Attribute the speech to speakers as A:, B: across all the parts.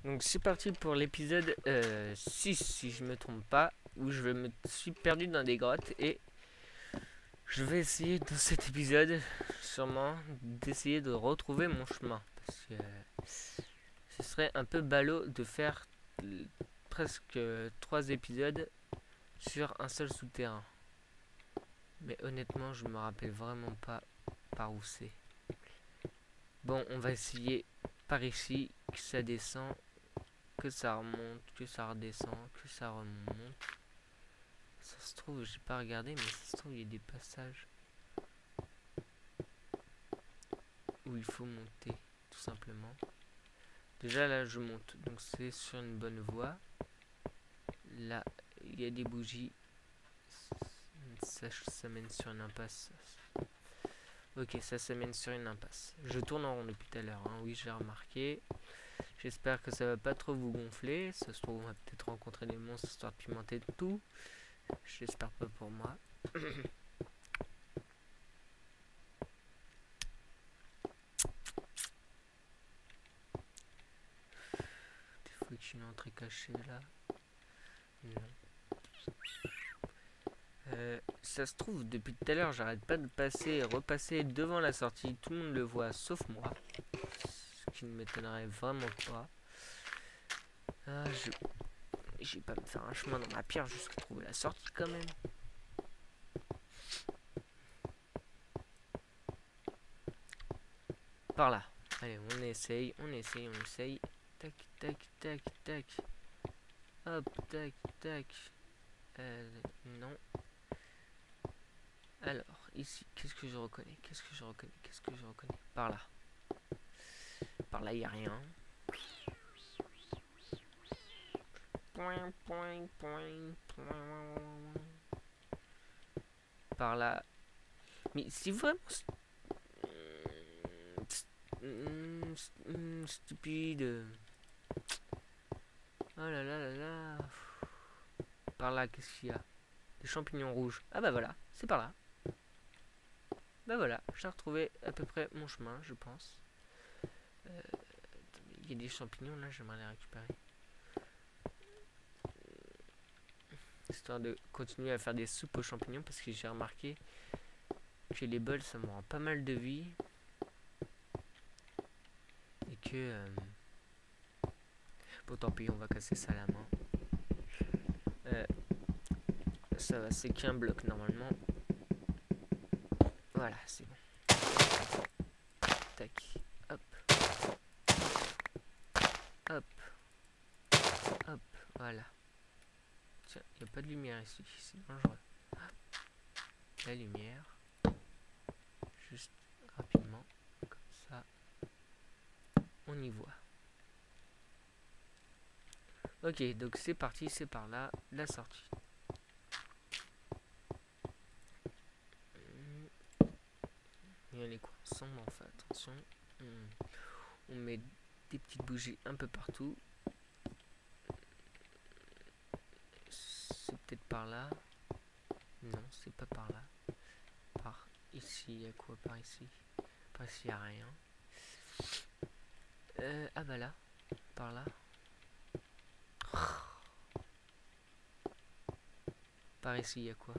A: Donc c'est parti pour l'épisode 6 si je me trompe pas, où je me suis perdu dans des grottes et je vais essayer dans cet épisode sûrement d'essayer de retrouver mon chemin. Parce que ce serait un peu ballot de faire presque 3 épisodes sur un seul souterrain. Mais honnêtement je me rappelle vraiment pas par où c'est. Bon, on va essayer par ici, que ça descend, que ça remonte, que ça redescend, que ça remonte. Ça se trouve, j'ai pas regardé, mais ça se trouve, il y a des passages où il faut monter, tout simplement. Déjà là, je monte, donc c'est sur une bonne voie. Là, il y a des bougies. Ça mène sur une impasse. Ok, ça mène sur une impasse. Je tourne en rond depuis tout à l'heure, hein. Oui, j'ai remarqué. J'espère que ça va pas trop vous gonfler. Ça se trouve, on va peut-être rencontrer des monstres histoire de pimenter tout. J'espère pas pour moi. Des fois que je suis une entrée cachée là. Non. Ça se trouve, depuis tout à l'heure, j'arrête pas de passer et repasser devant la sortie. Tout le monde le voit, sauf moi. Ce qui ne m'étonnerait vraiment pas. Ah, j'ai pas me faire un chemin dans ma pierre jusqu'à trouver la sortie quand même. Par là. Allez, on essaye. Tac, tac, tac, tac. Hop, tac, tac. Non. Alors, ici, qu'est-ce que je reconnais? Par là. Par là, il n'y a rien. Par là. Mais si vraiment... stupide. Oh là là là là. Par là, qu'est-ce qu'il y a? Des champignons rouges. Ah bah voilà, c'est par là. Bah voilà, j'ai retrouvé à peu près mon chemin, je pense. Il y a des champignons là, j'aimerais les récupérer. Histoire de continuer à faire des soupes aux champignons, parce que j'ai remarqué que les bols ça me rend pas mal de vie. Et que... bon tant pis, on va casser ça à la main. Ça va, c'est qu'un bloc normalement. Voilà, c'est bon. Tac, hop. Hop. Hop, voilà. Tiens, il n'y a pas de lumière ici, c'est dangereux. Hop. La lumière. Juste rapidement, comme ça. On y voit. Ok, donc c'est parti, c'est par là, la sortie. Il y a les coins sombres, on fait attention. On met des petites bougies un peu partout. C'est peut-être par là. Non, c'est pas par là. Par ici, il y a quoi par ici? Par ici, il n'y a rien. Ah bah là, par là. Par ici, il y a quoi?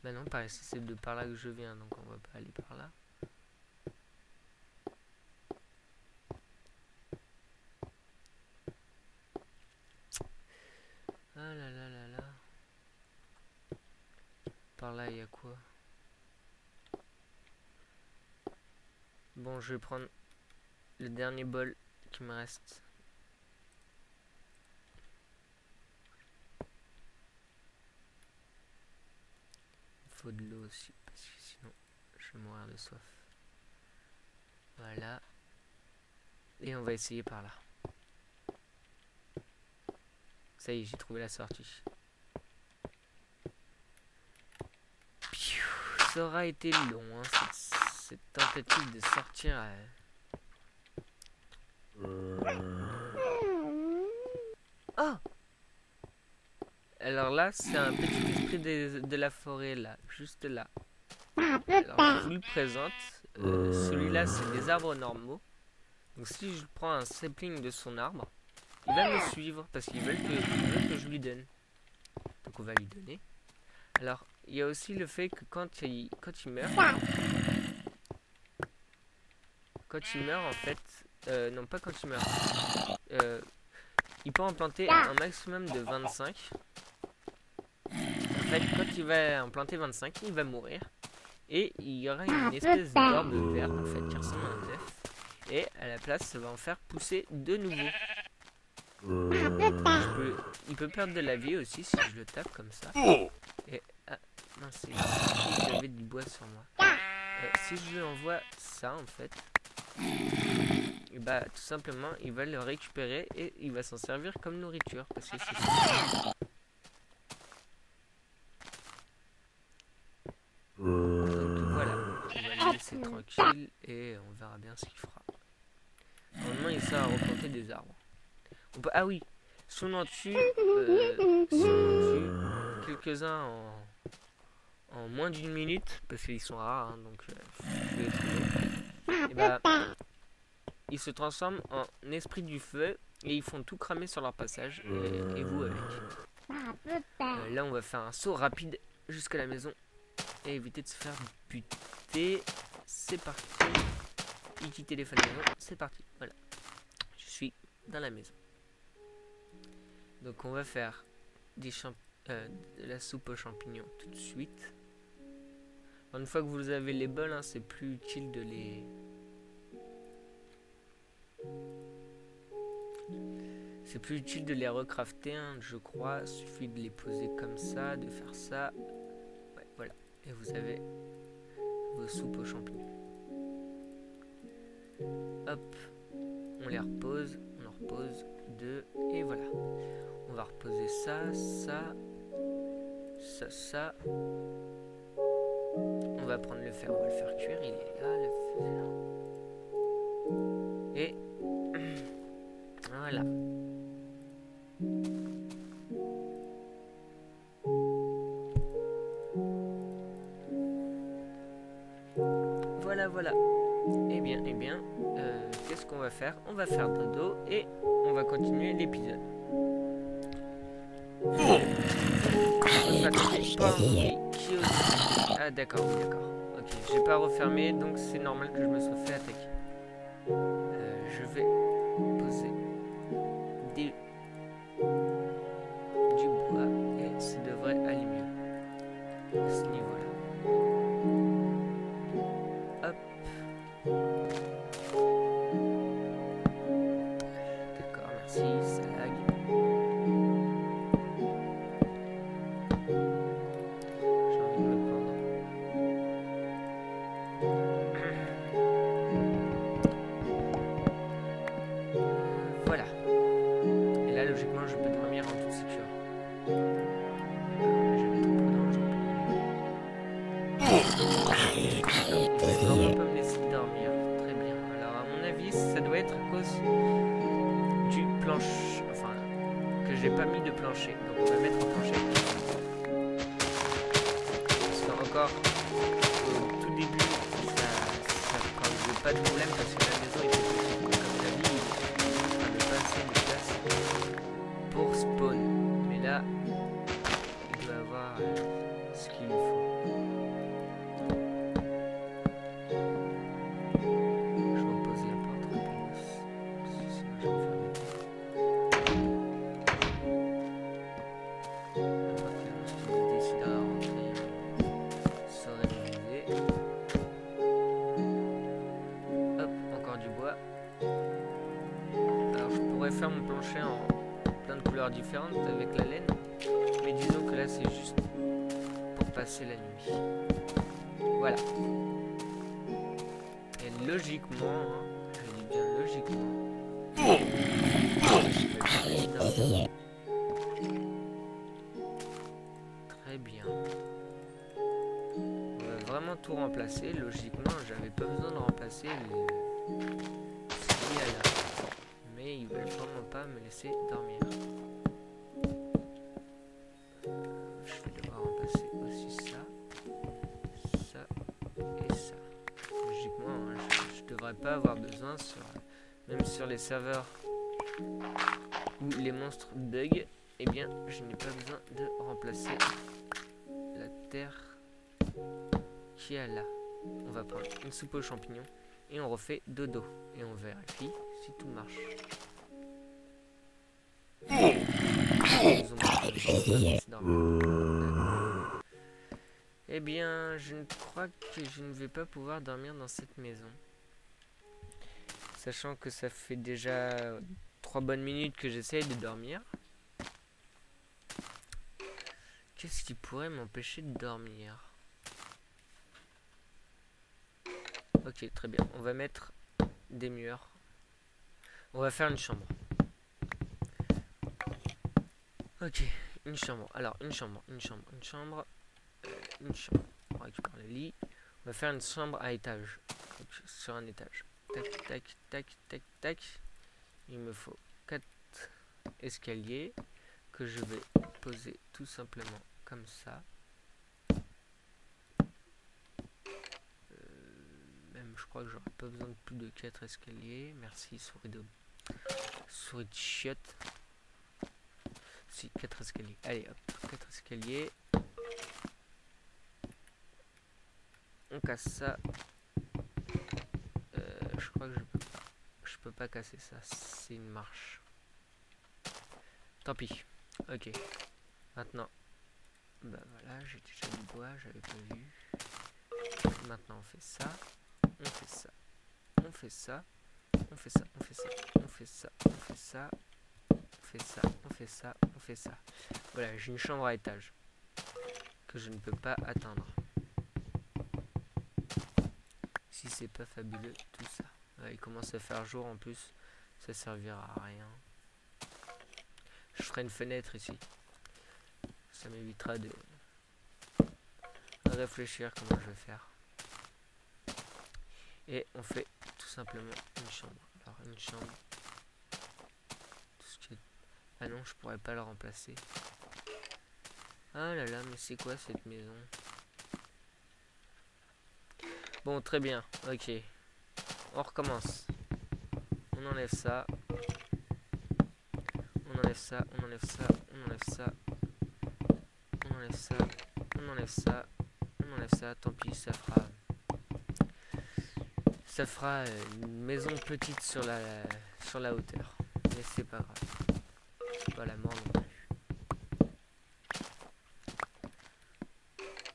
A: Bah non, par ici, c'est de par là que je viens, donc on va pas aller par là. Ah là là là là. Par là, il y a quoi? Bon, je vais prendre le dernier bol qui me reste. Il faut de l'eau aussi, parce que sinon, je vais mourir de soif. Voilà. Et on va essayer par là. Ça y est, j'ai trouvé la sortie. Ça aura été long, hein, cette tentative de sortir. Oh! Alors là, c'est un petit esprit de la forêt, là, juste là. Alors je vous le présente. Celui-là c'est des arbres normaux. Donc si je prends un sapling de son arbre, il va me suivre parce qu'il veut que je lui donne. Donc on va lui donner. Alors il y a aussi le fait que quand il meurt, en fait, non pas quand il meurt, il peut en planter un maximum de 25. En fait, quand il va en planter 25, il va mourir. Et il y aura une espèce d'orbe verte en fait qui ressemble à un œuf. Et à la place, ça va en faire pousser de nouveau. Il peut perdre de la vie aussi si je le tape comme ça. Et ah mince, j'avais du bois sur moi. Si je lui envoie ça en fait, et bah tout simplement il va le récupérer et il va s'en servir comme nourriture parce que c'est ça. Donc voilà, on va le laisser tranquille et on verra bien ce qu'il fera. Normalement il sert à replanter des arbres. Ah oui, si on en tue, quelques-uns en moins d'une minute, parce qu'ils sont rares, hein, donc je vais les trouver, et bah, ils se transforment en esprit du feu et ils font tout cramer sur leur passage, et vous avec. Là on va faire un saut rapide jusqu'à la maison et éviter de se faire buter. C'est parti. Iki téléphone maison, c'est parti. Voilà, je suis dans la maison. Donc on va faire de la soupe aux champignons tout de suite. Une fois que vous avez les bols, hein, c'est plus utile de les... C'est plus utile de les recrafter, hein, je crois. Il suffit de les poser comme ça, de faire ça. Ouais, voilà. Et vous avez vos soupes aux champignons. Hop. On les repose. On en repose 2. Et voilà. On va reposer ça, ça. Ça. On va prendre le fer, on va le faire cuire, il est là, le fer. Et voilà. Voilà. Eh bien, qu'est-ce qu'on va faire? On va faire dodo et on va continuer l'épisode. Ah d'accord. Ok, j'ai pas refermé, donc c'est normal que je me sois fait attaquer. Je vais poser du bois et ça devrait aller mieux à ce niveau-là. Hop. D'accord, merci, ça lag. Voilà. Et là, logiquement, je peux dormir en toute sécurité. J'avais trop peur d'un jour. Il va vraiment pas me laisser dormir. Très bien. Alors, à mon avis, ça doit être à cause du plancher. Enfin, que j'ai pas mis de plancher. Donc, on va mettre un plancher. Parce que, encore, au tout début, ça causait pas de problème parce que la maison était petite. Comme la vie, on n'avait pas assez de place pour spawn. Mais là, il doit avoir ce qu'il lui faut. Je repose la porte rapidos, parce que sinon je vais me faire buter. À partir de ce qu'il décidera à rentrer, saurait m'amuser. Hop, encore du bois. Alors je pourrais faire mon plancher en plein de couleurs différentes avec la laine, mais disons que là c'est juste pour passer la nuit. Voilà. Et logiquement, hein, je dis bien logiquement, très bien. On va vraiment tout remplacer. Logiquement, j'avais pas besoin de remplacer ce qu'il y a là. Mais ils veulent vraiment pas me laisser dormir. Je vais devoir remplacer aussi ça. et ça. Logiquement, hein, je devrais pas avoir besoin, même sur les serveurs où les monstres bug, eh bien, je n'ai pas besoin de remplacer la terre qui est là. On va prendre une soupe aux champignons et on refait dodo. Et on vérifie si tout marche. Eh bien, je crois que je ne vais pas pouvoir dormir dans cette maison. Sachant que ça fait déjà 3 bonnes minutes que j'essaye de dormir. Qu'est-ce qui pourrait m'empêcher de dormir? Ok, très bien. On va mettre des murs. On va faire une chambre. Ok, une chambre. Alors, une chambre. On récupère le lit. On va faire une chambre à étage. Donc, sur un étage. Tac, tac, tac, tac, tac. Il me faut 4 escaliers que je vais poser tout simplement comme ça. Même, je crois que j'aurai pas besoin de plus de 4 escaliers. Merci, souris de chiotte. Si, 4 escaliers. Allez, hop, 4 escaliers. On casse ça. Je crois que je peux pas casser ça. C'est une marche. Tant pis. Ok. Maintenant. Bah voilà, j'ai déjà du bois, j'avais pas vu. Maintenant on fait ça. On fait ça. On fait ça. On fait ça. On fait ça. On fait ça. On fait ça. On fait ça. On fait ça. On fait ça. Voilà, j'ai une chambre à étage. Que je ne peux pas atteindre. Si c'est pas fabuleux tout ça. Ouais, il commence à faire jour en plus. Ça servira à rien. Je ferai une fenêtre ici. Ça m'évitera de réfléchir comment je vais faire. Et on fait tout simplement une chambre. Alors une chambre. Tout ce qui est... Ah non, je pourrais pas le remplacer. Ah là là, mais c'est quoi cette maison? Bon, très bien. Ok. On recommence. On enlève ça. On enlève ça. On enlève ça. On enlève ça. On enlève ça. On enlève ça. On enlève ça. Tant pis, ça fera une maison petite sur la hauteur. Mais c'est pas grave. C'est pas la mort non plus.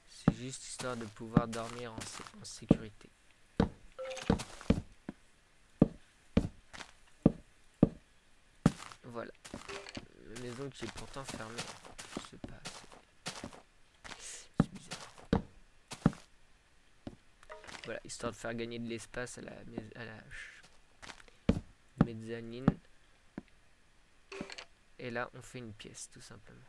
A: C'est juste histoire de pouvoir dormir en sécurité. Voilà. Une maison qui est pourtant fermée. Je sais pas. C'est bizarre. Voilà, histoire de faire gagner de l'espace à la mezzanine. Et là, on fait une pièce, tout simplement.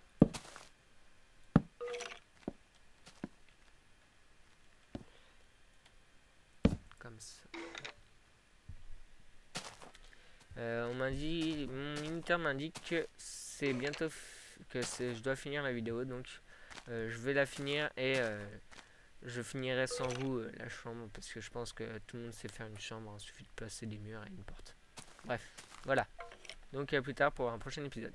A: Comme ça. Mon moniteur m'indique que c'est bientôt je dois finir la vidéo, donc je vais la finir et je finirai sans vous la chambre parce que je pense que tout le monde sait faire une chambre, il suffit de placer des murs et une porte. Bref, voilà. Donc à plus tard pour un prochain épisode.